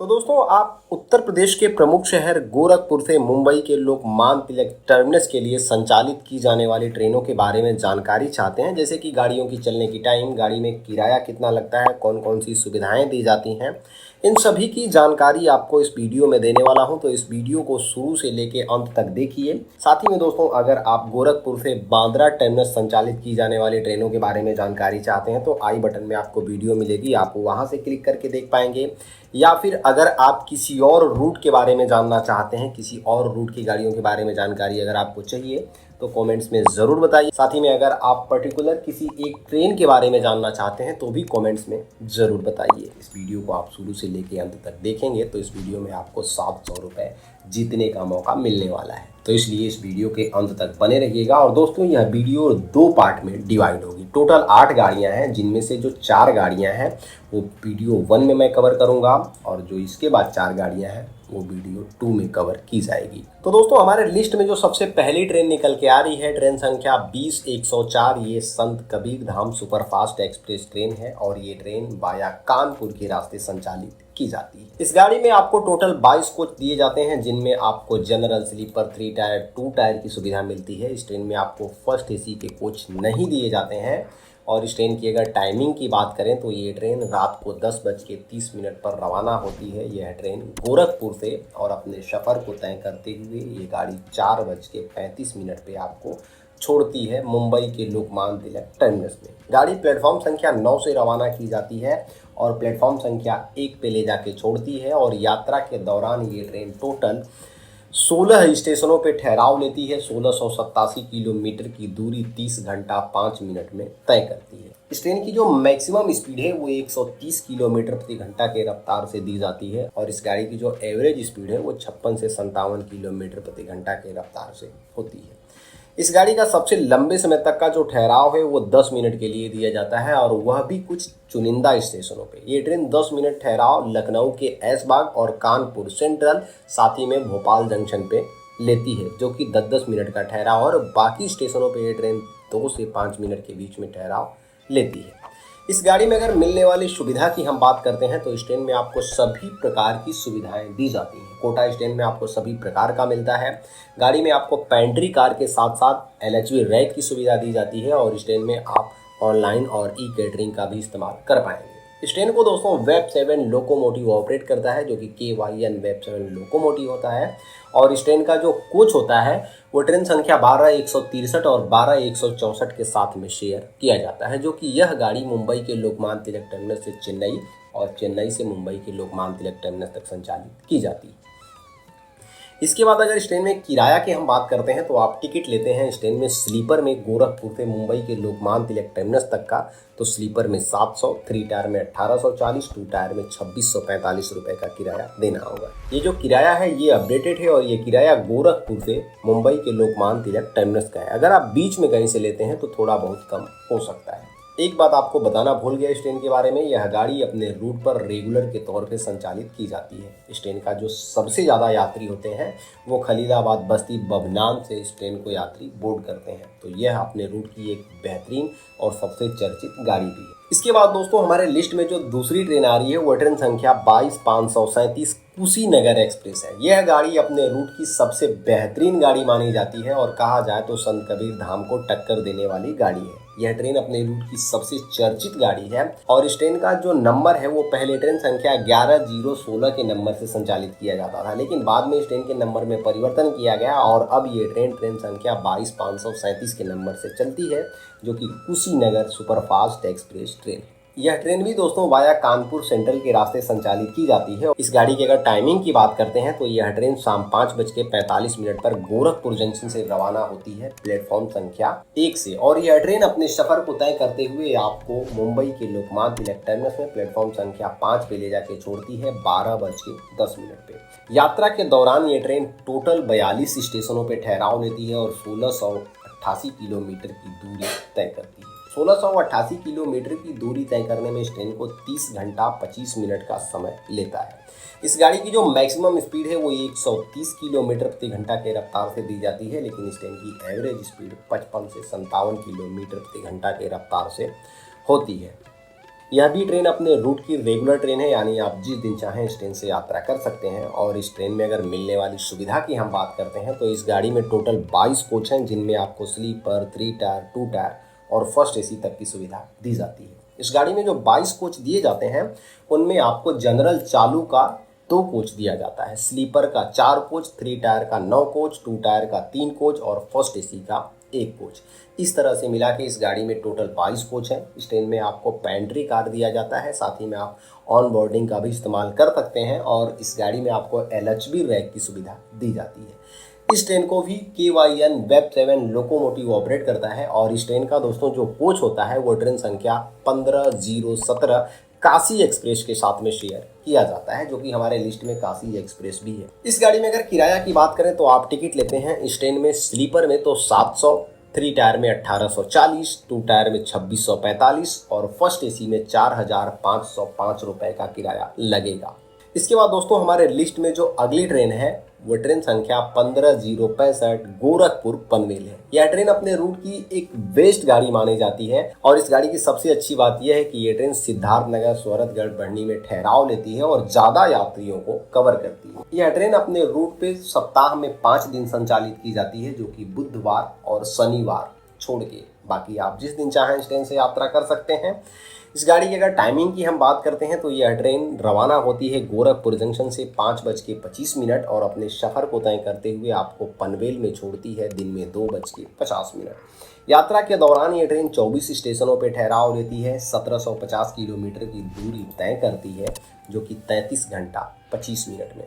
तो दोस्तों, आप उत्तर प्रदेश के प्रमुख शहर गोरखपुर से मुंबई के लोकमान्य तिलक टर्मिनस के लिए संचालित की जाने वाली ट्रेनों के बारे में जानकारी चाहते हैं, जैसे कि गाड़ियों की चलने की टाइम, गाड़ी में किराया कितना लगता है, कौन कौन सी सुविधाएं दी जाती हैं, इन सभी की जानकारी आपको इस वीडियो में देने वाला हूं। तो इस वीडियो को शुरू से लेके अंत तक देखिए। साथ ही में दोस्तों, अगर आप गोरखपुर से बांद्रा टर्मिनस संचालित की जाने वाली ट्रेनों के बारे में जानकारी चाहते हैं तो आई बटन में आपको वीडियो मिलेगी, आप वहां से क्लिक करके देख पाएंगे। या फिर अगर आप किसी और रूट के बारे में जानना चाहते हैं, किसी और रूट की गाड़ियों के बारे में जानकारी अगर आपको चाहिए तो कमेंट्स में ज़रूर बताइए। साथ ही में अगर आप पर्टिकुलर किसी एक ट्रेन के बारे में जानना चाहते हैं तो भी कमेंट्स में ज़रूर बताइए। इस वीडियो को आप शुरू से लेके अंत तक देखेंगे तो इस वीडियो में आपको 700 रुपये जीतने का मौका मिलने वाला है, तो इसलिए इस वीडियो के अंत तक बने रहिएगा। और दोस्तों, यह वीडियो 2 पार्ट में डिवाइड होगी। टोटल 8 गाड़ियां हैं, जिनमें से जो 4 गाड़ियां हैं वो वीडियो 1 में मैं कवर करूंगा और जो इसके बाद 4 गाड़ियां हैं वो वीडियो 2 में कवर की जाएगी। तो दोस्तों, हमारे लिस्ट में जो सबसे पहली ट्रेन निकल के आ रही है, ट्रेन संख्या 20104, ये संत कबीर धाम सुपरफास्ट एक्सप्रेस ट्रेन है और ये ट्रेन वाया कानपुर के रास्ते संचालित की जाती है। इस गाड़ी में आपको टोटल 22 कोच दिए जाते हैं, जिनमें आपको जनरल, स्लीपर, 3 टायर, 2 टायर की सुविधा मिलती है। इस ट्रेन में आपको फर्स्ट एसी के कोच नहीं दिए जाते हैं। और इस ट्रेन की अगर टाइमिंग की बात करें तो ये ट्रेन रात को 10:30 पर रवाना होती है। यह ट्रेन गोरखपुर से और अपने सफ़र को तय करते हुए ये गाड़ी 4:35 पे आपको छोड़ती है मुंबई के लोकमान्य तिलक टर्मिनस में। गाड़ी प्लेटफॉर्म संख्या 9 से रवाना की जाती है और प्लेटफॉर्म संख्या 1 पे ले जाके छोड़ती है। और यात्रा के दौरान ये ट्रेन टोटल 16 स्टेशनों पे ठहराव लेती है। 1687 किलोमीटर की दूरी 30 घंटा 5 मिनट में तय करती है। इस ट्रेन की जो मैक्सिमम स्पीड है वो 130 किलोमीटर प्रति घंटा के रफ्तार से दी जाती है और इस गाड़ी की जो एवरेज स्पीड है वो 56 से 57 किलोमीटर प्रति घंटा के रफ्तार से होती है। इस गाड़ी का सबसे लंबे समय तक का जो ठहराव है वो 10 मिनट के लिए दिया जाता है और वह भी कुछ चुनिंदा स्टेशनों पे। ये ट्रेन 10 मिनट ठहराव लखनऊ के ऐशबाग और कानपुर सेंट्रल, साथ ही में भोपाल जंक्शन पे लेती है, जो कि 10-10 मिनट का ठहराव, और बाकी स्टेशनों पे ये ट्रेन 2 से 5 मिनट के बीच में ठहराव लेती है। इस गाड़ी में अगर मिलने वाली सुविधा की हम बात करते हैं तो इस ट्रेन में आपको सभी प्रकार की सुविधाएं दी जाती हैं। कोटा इस ट्रेन में आपको सभी प्रकार का मिलता है। गाड़ी में आपको पेंट्री कार के साथ साथ LHV रैक की सुविधा दी जाती है और इस ट्रेन में आप ऑनलाइन और ई-कैटरिंग का भी इस्तेमाल कर पाएंगे। इस ट्रेन को दोस्तों वेब 7 लोकोमोटिव ऑपरेट करता है, जो कि KYN वेब 7 लोकोमोटिव होता है। और इस ट्रेन का जो कोच होता है वो ट्रेन संख्या 12163 और 12164 के साथ में शेयर किया जाता है, जो कि यह गाड़ी मुंबई के लोकमान्य तिलक टर्मिनस से चेन्नई और चेन्नई से मुंबई के लोकमान्य तिलक टर्मिनस तक संचालित की जाती है। इसके बाद अगर इस ट्रेन में किराया की हम बात करते हैं तो आप टिकट लेते हैं इस ट्रेन में स्लीपर में गोरखपुर से मुंबई के लोकमान्य तिलक टर्मिनस तक का, तो स्लीपर में 700, 3 टायर में 1840, 2 टायर में 2645 रुपये का किराया देना होगा। ये जो किराया है ये अपडेटेड है और ये किराया गोरखपुर से मुंबई के लोकमान्य तिलक टर्मिनस का है। अगर आप बीच में कहीं से लेते हैं तो थोड़ा बहुत कम हो सकता है। एक बात आपको बताना भूल गया इस ट्रेन के बारे में, यह गाड़ी अपने रूट पर रेगुलर के तौर पे संचालित की जाती है। इस ट्रेन का जो सबसे ज़्यादा यात्री होते हैं वो खलीलाबाद, बस्ती, बभनान से इस ट्रेन को यात्री बोर्ड करते हैं, तो यह अपने रूट की एक बेहतरीन और सबसे चर्चित गाड़ी भी है। इसके बाद दोस्तों, हमारे लिस्ट में जो दूसरी ट्रेन आ रही है वो ट्रेन संख्या 22537 कुशीनगर एक्सप्रेस है। यह गाड़ी अपने रूट की सबसे बेहतरीन गाड़ी मानी जाती है और कहा जाए तो संत कबीर धाम को टक्कर देने वाली गाड़ी है। यह ट्रेन अपने रूट की सबसे चर्चित गाड़ी है और इस ट्रेन का जो नंबर है वो पहले ट्रेन संख्या 11016 के नंबर से संचालित किया जाता था, लेकिन बाद में इस ट्रेन के नंबर में परिवर्तन किया गया और अब ये ट्रेन संख्या 22537 के नंबर से चलती है, जो कि कुशीनगर सुपरफास्ट एक्सप्रेस ट्रेन। यह ट्रेन भी दोस्तों वाया कानपुर सेंट्रल के रास्ते संचालित की जाती है। इस गाड़ी की अगर टाइमिंग की बात करते हैं तो यह ट्रेन शाम 5:45 पर गोरखपुर जंक्शन से रवाना होती है प्लेटफॉर्म संख्या 1 से, और यह ट्रेन अपने सफर को तय करते हुए आपको मुंबई के लोकमान्य तिलक टर्मिनस में प्लेटफॉर्म संख्या 5 पे ले जाके छोड़ती है 12:10 पे। यात्रा के दौरान ये ट्रेन टोटल 42 स्टेशनों पे ठहराव लेती है और 1688 किलोमीटर की दूरी तय करती है। 1688 किलोमीटर की दूरी तय करने में इस ट्रेन को 30 घंटा 25 मिनट का समय लेता है। इस गाड़ी की जो मैक्सिमम स्पीड है वो 130 किलोमीटर प्रति घंटा के रफ्तार से दी जाती है, लेकिन इस ट्रेन की एवरेज स्पीड 55 से 57 किलोमीटर प्रति घंटा के रफ्तार से होती है। यह भी ट्रेन अपने रूट की रेगुलर ट्रेन है, यानी आप जिस दिन चाहें इस ट्रेन से यात्रा कर सकते हैं। और इस ट्रेन में अगर मिलने वाली सुविधा की हम बात करते हैं तो इस गाड़ी में टोटल 22 कोच हैं, जिनमें आपको स्लीपर, 3 टायर, 2 टायर और फर्स्ट एसी तक की सुविधा दी जाती है। इस गाड़ी में जो 22 कोच दिए जाते हैं उनमें आपको जनरल चालू का 2 कोच दिया जाता है, स्लीपर का 4 कोच, 3 टायर का 9 कोच, 2 टायर का 3 कोच और फर्स्ट एसी का 1 कोच। इस तरह से मिला के इस गाड़ी में टोटल 22 कोच हैं। इस ट्रेन में आपको पेंट्री कार दिया जाता है, साथ ही में आप ऑन बोर्डिंग का भी इस्तेमाल कर सकते हैं और इस गाड़ी में आपको LHB रैक की सुविधा दी जाती है। इस ट्रेन को भी KYN वेब 7 लोकोमोटिव ऑपरेट करता है और इस ट्रेन का दोस्तों जो कोच होता है वो ट्रेन संख्या 15017 काशी एक्सप्रेस के साथ में शेयर किया जाता है, जो कि हमारे लिस्ट में काशी एक्सप्रेस भी है। इस गाड़ी में अगर किराया की बात करें तो आप टिकट लेते हैं इस ट्रेन में स्लीपर में तो 700, 3 टायर में 1840, 2 टायर में 2645 और फर्स्ट एसी में 4505 रुपए का किराया लगेगा। इसके बाद दोस्तों हमारे लिस्ट में जो अगली ट्रेन है वो ट्रेन संख्या 15065 गोरखपुर पनवेल है। यह ट्रेन अपने रूट की एक बेस्ट गाड़ी मानी जाती है और इस गाड़ी की सबसे अच्छी बात यह है कि ये ट्रेन सिद्धार्थनगर, सोरठगढ़, बढ़नी में ठहराव लेती है और ज्यादा यात्रियों को कवर करती है। यह ट्रेन अपने रूट पे सप्ताह में 5 दिन संचालित की जाती है, जो कि बुधवार और शनिवार छोड़ के बाकी आप जिस दिन चाहें इस ट्रेन से यात्रा कर सकते हैं। इस गाड़ी की अगर टाइमिंग की हम बात करते हैं तो यह ट्रेन रवाना होती है गोरखपुर जंक्शन से 5:25 और अपने सफ़र को तय करते हुए आपको पनवेल में छोड़ती है दिन में 2:50। यात्रा के दौरान ये ट्रेन 24 स्टेशनों पर ठहराव लेती है, 1750 किलोमीटर की दूरी तय करती है, जो कि 33 घंटा 25 मिनट में।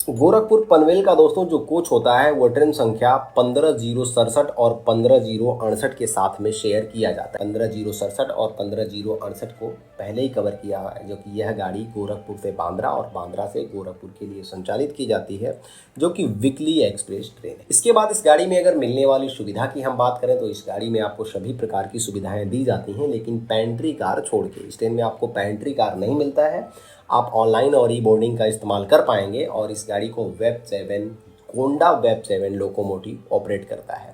गोरखपुर पनवेल का दोस्तों जो कोच होता है वो ट्रेन संख्या 15067 और 15068 के साथ में शेयर किया जाता है। 15067 और 15068 को पहले ही कवर किया हुआ है, जो कि यह गाड़ी गोरखपुर से बांद्रा और बांद्रा से गोरखपुर के लिए संचालित की जाती है, जो कि वीकली एक्सप्रेस ट्रेन है। इसके बाद इस गाड़ी में अगर मिलने वाली सुविधा की हम बात करें तो इस गाड़ी में आपको सभी प्रकार की सुविधाएं दी जाती हैं, लेकिन पेंट्री कार छोड़ के इस ट्रेन में आपको पेंट्री कार नहीं मिलता है। आप ऑनलाइन और ई बोर्डिंग का इस्तेमाल कर पाएंगे और इस गाड़ी को web 7 Gonda web 7 locomotive operate करता है।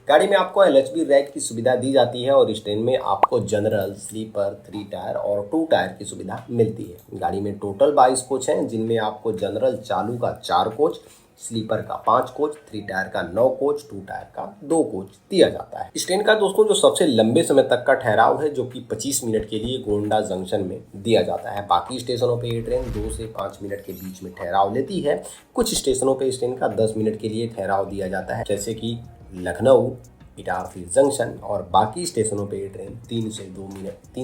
गाड़ी में आपको LHB रैक की सुविधा दी जाती है और इस ट्रेन में आपको जनरल, स्लीपर, 3 टायर और 2 टायर की सुविधा मिलती है। गाड़ी में टोटल 22 कोच हैं, जिनमें आपको जनरल चालू का 4 कोच, स्लीपर का 5 कोच, 3 टायर का 9 कोच, 2 टायर का 2 कोच दिया जाता है। इस ट्रेन का दोस्तों जो सबसे लंबे समय तक का ठहराव है, जो कि 25 मिनट के लिए गोंडा जंक्शन में दिया जाता है। बाकी स्टेशनों पे ये ट्रेन 2 से 5 मिनट के बीच में ठहराव लेती है। कुछ स्टेशनों पे इस ट्रेन का 10 मिनट के लिए ठहराव दिया जाता है, जैसे कि लखनऊ, इटारसी जंक्शन, और बाकी स्टेशनों पे ये ट्रेन 3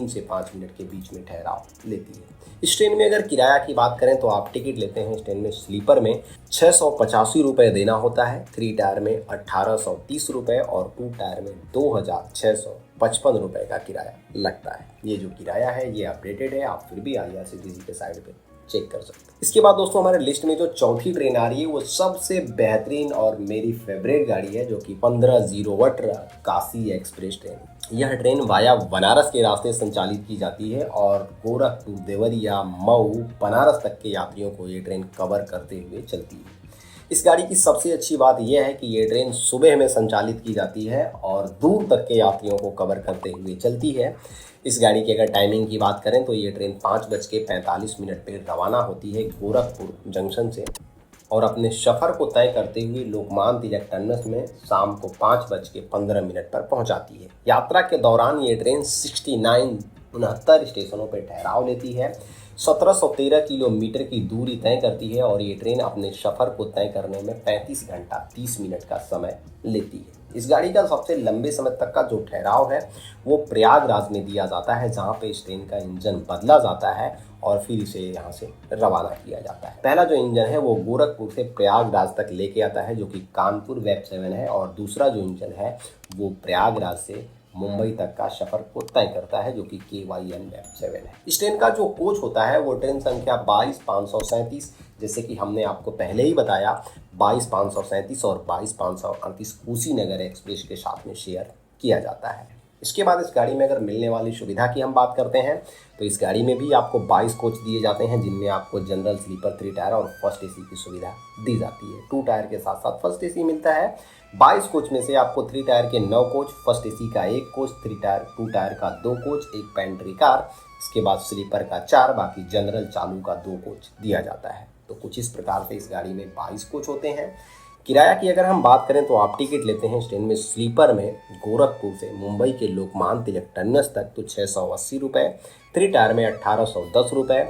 से 5 मिनट के बीच में ठहराव लेती है। इस ट्रेन में अगर किराया की बात करें तो आप टिकट लेते हैं इस ट्रेन में स्लीपर में 685 रुपये देना होता है, 3 टायर में 1830 रुपये और 2 टायर में 2655 रुपये का किराया लगता है। ये जो किराया है ये अपडेटेड है, आप फिर भी IRCTC के साइट पे चेक कर सकते हैं। इसके बाद दोस्तों हमारे लिस्ट में जो चौथी ट्रेन आ रही है वो सबसे बेहतरीन और मेरी फेवरेट गाड़ी है, जो कि 1508 काशी एक्सप्रेस ट्रेन। यह ट्रेन वाया बनारस के रास्ते संचालित की जाती है और गोरखपुर, देवरिया, मऊ, बनारस तक के यात्रियों को ये ट्रेन कवर करते हुए चलती है। इस गाड़ी की सबसे अच्छी बात यह है कि ये ट्रेन सुबह में संचालित की जाती है और दूर तक के यात्रियों को कवर करते हुए चलती है। इस गाड़ी की अगर टाइमिंग की बात करें तो ये ट्रेन 5:45 पर रवाना होती है गोरखपुर जंक्शन से और अपने सफ़र को तय करते हुए लोकमान्य तिलक टर्मिनस में शाम को 5:15 पर पहुंचाती है। यात्रा के दौरान ये ट्रेन 69 स्टेशनों पर ठहराव लेती है, 1713 किलोमीटर की दूरी तय करती है और ये ट्रेन अपने सफ़र को तय करने में 35 घंटा 30 मिनट का समय लेती है। इस गाड़ी का सबसे लंबे समय तक का जो ठहराव है वो प्रयागराज में दिया जाता है, जहाँ पे इस ट्रेन का इंजन बदला जाता है और फिर इसे यहाँ से रवाना किया जाता है। पहला जो इंजन है वो गोरखपुर से प्रयागराज तक लेके आता है, जो कि कानपुर वेब 7 है, और दूसरा जो इंजन है वो प्रयागराज से मुंबई तक का सफर को तय करता है, जो कि KYN वेब 7 है। इस ट्रेन का जो कोच होता है वो ट्रेन संख्या 22537, जैसे कि हमने आपको पहले ही बताया, 22537 और 22538 कुशीनगर एक्सप्रेस के साथ में शेयर किया जाता है। इसके बाद इस गाड़ी में अगर मिलने वाली सुविधा की हम बात करते हैं तो इस गाड़ी में भी आपको 22 कोच दिए जाते हैं, जिनमें आपको जनरल, स्लीपर, 3 टायर और फर्स्ट एसी की सुविधा दी जाती है। 2 टायर के साथ साथ फर्स्ट एसी मिलता है। 22 कोच में से आपको 3 टायर के 9 कोच, फर्स्ट एसी का 1 कोच, 3 टायर 2 टायर का 2 कोच, एक पेंट्री कार, इसके बाद स्लीपर का 4, बाकी जनरल चालू का 2 कोच दिया जाता है। तो कुछ इस प्रकार से इस गाड़ी में 22 कोच होते हैं। किराया की अगर हम बात करें तो आप टिकट लेते हैं इस ट्रेन में स्लीपर में गोरखपुर से मुंबई के लोकमान्य तिलक टर्मिनस तक तो 680 रुपये, 3 टायर में 1810 रुपये,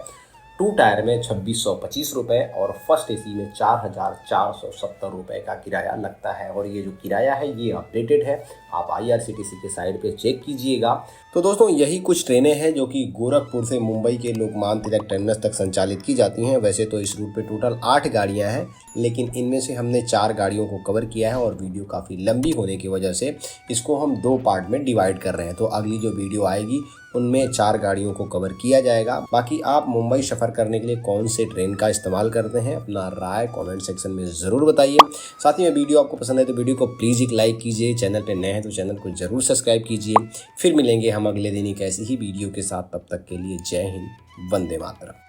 2 टायर में 2625 रुपये और फर्स्ट एसी में 4470 रुपये का किराया लगता है। और ये जो किराया है ये अपडेटेड है, आप IRCTC के साइट पे चेक कीजिएगा। तो दोस्तों यही कुछ ट्रेनें हैं जो कि गोरखपुर से मुंबई के लोकमान्य तिलक टर्मिनस तक संचालित की जाती हैं। वैसे तो इस रूट पे टोटल 8 गाड़ियां हैं, लेकिन इनमें से हमने 4 गाड़ियों को कवर किया है और वीडियो काफ़ी लंबी होने की वजह से इसको हम 2 पार्ट में डिवाइड कर रहे हैं। तो अगली जो वीडियो आएगी उनमें 4 गाड़ियों को कवर किया जाएगा। बाकी आप मुंबई सफ़र करने के लिए कौन से ट्रेन का इस्तेमाल करते हैं, अपना राय कमेंट सेक्शन में ज़रूर बताइए। साथ ही में वीडियो आपको पसंद है तो वीडियो को प्लीज़ एक लाइक कीजिए, चैनल पे नए हैं तो चैनल को ज़रूर सब्सक्राइब कीजिए। फिर मिलेंगे हम अगले दिन एक ऐसी ही वीडियो के साथ, तब तक के लिए जय हिंद, वंदे मातरम।